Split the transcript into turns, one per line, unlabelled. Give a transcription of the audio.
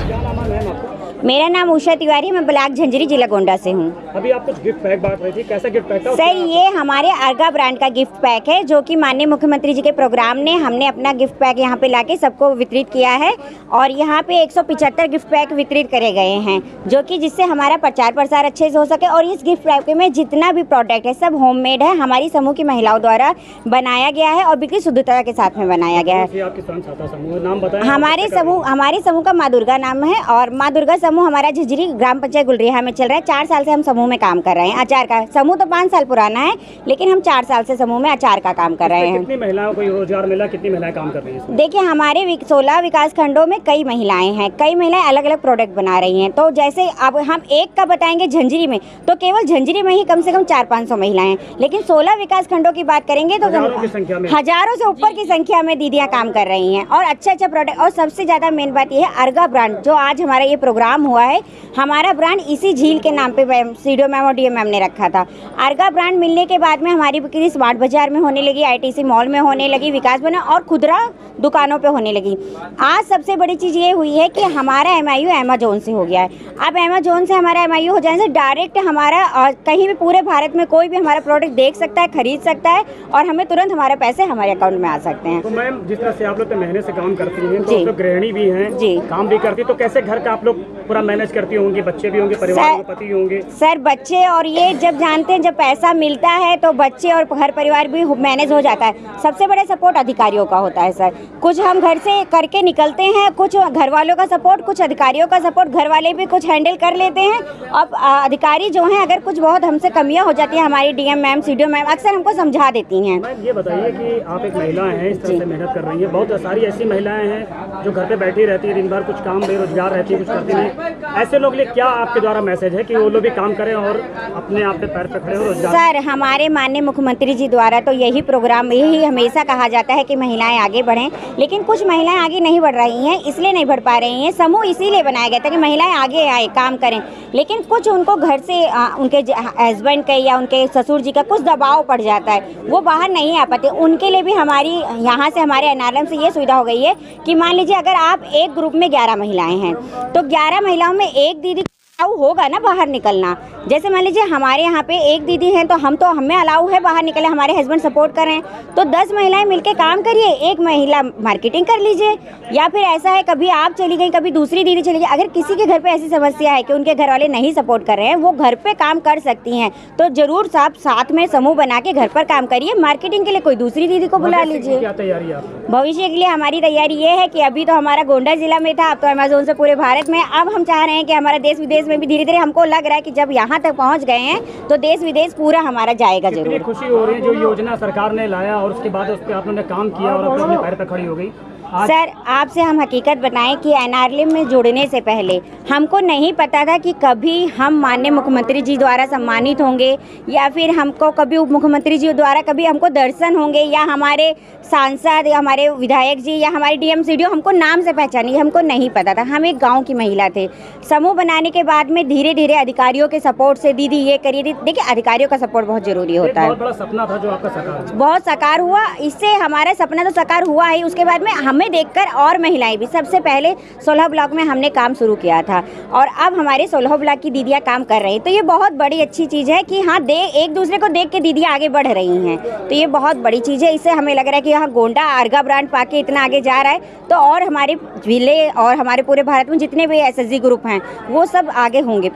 क्या नाम है मैम आपका?
मेरा नाम उषा तिवारी, मैं ब्लॉक झंझरी, जिला गोंडा से हूँ।
अभी आप कुछ गिफ्ट पैक बांट रही थी, कैसा गिफ्ट पैक था?
सर, ये हमारे अर्गा ब्रांड का गिफ्ट पैक है, जो कि माननीय मुख्यमंत्री जी के प्रोग्राम ने हमने अपना गिफ्ट पैक यहाँ पे लाके सबको वितरित किया है। और यहाँ पे 175 गिफ्ट पैक वितरित करे गए हैं, जो कि जिससे हमारा प्रचार प्रसार अच्छे से हो सके। और इस गिफ्ट पैक में जितना भी प्रोडक्ट है सब होममेड है, हमारी समूह की महिलाओं द्वारा बनाया गया है और बिल्कुल शुद्धता के साथ में बनाया गया है।
आपके समूह नाम बताएं।
हमारे समूह का माँ दुर्गा नाम है और माँ दुर्गा समूह हमारा झिझरी ग्राम पंचायत गुलरिहा में चल रहा है। 4 साल से हम समूह में काम कर रहे हैं। अचार का समूह तो 5 साल पुराना है, लेकिन हम 4 साल से समूह में अचार का काम कर रहे हैं।
कितनी महिलाओं को रोजगार मिला, कितनी महिलाएं काम कर रही हैं?
देखिए, हमारे 16 विकास खंडों में कई महिलाएं हैं, कई महिलाएं अलग अलग प्रोडक्ट बना रही हैं। तो जैसे अब हम एक का बताएंगे झंझरी में, तो केवल झंझरी में ही कम से कम 400-500 महिलाएं हैं, लेकिन 16 विकास खंडों की बात करेंगे तो हजारों से ऊपर की संख्या में दीदियां काम कर रही हैं और अच्छा प्रोडक्ट। और सबसे ज्यादा मेन बात यह है, अर्गा ब्रांड जो आज हमारा ये प्रोग्राम हुआ है, हमारा ब्रांड इसी झील के नाम पे सीडीओ मैम और डीएम मैम ने रखा था। अर्गा ब्रांड मिलने के बाद में हमारी बिक्री स्मार्ट बाजार में होने लगी, आईटीसी मॉल में होने लगी, विकास बना और खुदरा दुकानों पे होने लगी। आज सबसे बड़ी चीज़ ये हुई है कि हमारा एमआईयू अमेजोन से हो गया है। अब अमेजोन से हमारा एमआईयू हो जाने से डायरेक्ट हमारा कहीं भी पूरे भारत में कोई भी हमारा प्रोडक्ट देख सकता है, खरीद सकता है और हमें तुरंत हमारे पैसे हमारे अकाउंट में आ सकते हैं।
तो मैम, जिस तरह से आप लोग महीने से काम करती हैं, तो आप गृहिणी भी हैं जी, काम भी करती, तो कैसे घर का आप लोग पूरा मैनेज करती होंगी? बच्चे भी होंगे, परिवार में पति होंगे?
सर, बच्चे और ये जब जानते हैं, जब पैसा मिलता है तो बच्चे और घर परिवार भी मैनेज हो जाता है। सबसे बड़ा सपोर्ट अधिकारियों का होता है सर। कुछ हम घर से करके निकलते हैं, कुछ घर वालों का सपोर्ट, कुछ अधिकारियों का सपोर्ट, घर वाले भी कुछ हैंडल कर लेते हैं। अब अधिकारी जो हैं, अगर कुछ बहुत हमसे कमियां हो जाती है, हमारी डीएम मैम, सीडीओ मैम अक्सर हमको समझा देती हैं।
मैम, ये बताइए कि आप एक महिला हैं, इस तरह से मेहनत कर रही हैं, बहुत सारी ऐसी महिलाएं हैं जो घर पे बैठी रहती है, दिन भर कुछ काम, बेरोजगार रहती है, कुछ करती नहीं। ऐसे लोग लिए क्या आपके द्वारा मैसेज है कि वो लोग भी काम करें और अपने आप पे पैर पे खड़े हो?
सर, हमारे माननीय मुख्यमंत्री जी द्वारा तो यही प्रोग्राम, यही हमेशा कहा जाता है कि महिलाएं आगे बढ़ें, लेकिन कुछ महिलाएं आगे नहीं बढ़ रही हैं। इसलिए नहीं बढ़ पा रही हैं, समूह इसीलिए बनाया गया था कि महिलाएं आगे आए, काम करें, लेकिन कुछ उनको घर से उनके हस्बैंड का या उनके ससुर जी का कुछ दबाव पड़ जाता है, वो बाहर नहीं आ पाते। उनके लिए भी हमारी यहाँ से, हमारे एनआरएम से ये सुविधा हो गई है कि मान लीजिए अगर आप एक ग्रुप में 11 महिलाएं हैं, तो 11 महिलाओं में एक दीदी अलाउ होगा ना बाहर निकलना। जैसे मान लीजिए हमारे यहाँ पे एक दीदी हैं, तो हमें अलाउ है बाहर निकले, हमारे हस्बैंड सपोर्ट कर रहे हैं, तो 10 महिलाएं मिलके काम करिए, एक महिला मार्केटिंग कर लीजिए। या फिर ऐसा है, कभी आप चली गई, कभी दूसरी दीदी चली गई, अगर किसी के घर पे ऐसी समस्या है कि उनके घर वाले नहीं सपोर्ट कर रहे हैं, वो घर पे काम कर सकती हैं, तो जरूर साथ में समूह बना के घर पर काम करिए। मार्केटिंग के लिए कोई दूसरी दीदी को बुला लीजिए।
क्या तैयारी है?
भविष्य के लिए हमारी तैयारी ये है कि अभी तो हमारा गोंडा जिला में था, अब तो अमेजोन से पूरे भारत में, अब हम चाह रहे हैं कि हमारा देश विदेश में भी धीरे धीरे हमको लग रहा है कि जब यहाँ तक पहुँच गए हैं तो देश विदेश पूरा हमारा जाएगा जरूर।
कितनी खुशी हो रही है जो योजना सरकार ने लाया और उसके बाद उस पर आपने काम किया और अपने पैर पर खड़ी हो गई।
सर, आपसे हम हकीकत बताएं कि एनआरएम में जुड़ने से पहले हमको नहीं पता था कि कभी हम माननीय मुख्यमंत्री जी द्वारा सम्मानित होंगे या फिर हमको कभी उप मुख्यमंत्री जी द्वारा कभी हमको दर्शन होंगे, या हमारे सांसद या हमारे विधायक जी या हमारे डीएम सीडीओ हमको नाम से पहचानेंगे, हमको नहीं पता था। हम एक गाँव की महिला थे। समूह बनाने के बाद में धीरे धीरे अधिकारियों के सपोर्ट से, दीदी ये करिए, देखिए अधिकारियों का सपोर्ट बहुत जरूरी होता है।
बहुत बड़ा सपना था जो आपका साकार,
बहुत साकार हुआ। इससे हमारा सपना तो साकार हुआ ही, उसके बाद में हमें देखकर और महिलाएं भी, सबसे पहले 16 ब्लॉक में हमने काम शुरू किया था और अब हमारे 16 ब्लॉक की दीदियां काम कर रही हैं। तो ये बहुत बड़ी अच्छी चीज़ है कि हाँ, एक दूसरे को देख के दीदियां आगे बढ़ रही हैं, तो ये बहुत बड़ी चीज़ है। इससे हमें लग रहा है कि यहाँ गोंडा अर्गा ब्रांड पाके इतना आगे जा रहा है, तो और हमारे जिले और हमारे पूरे भारत में जितने भी एसएचजी ग्रुप हैं वो सब आगे होंगे।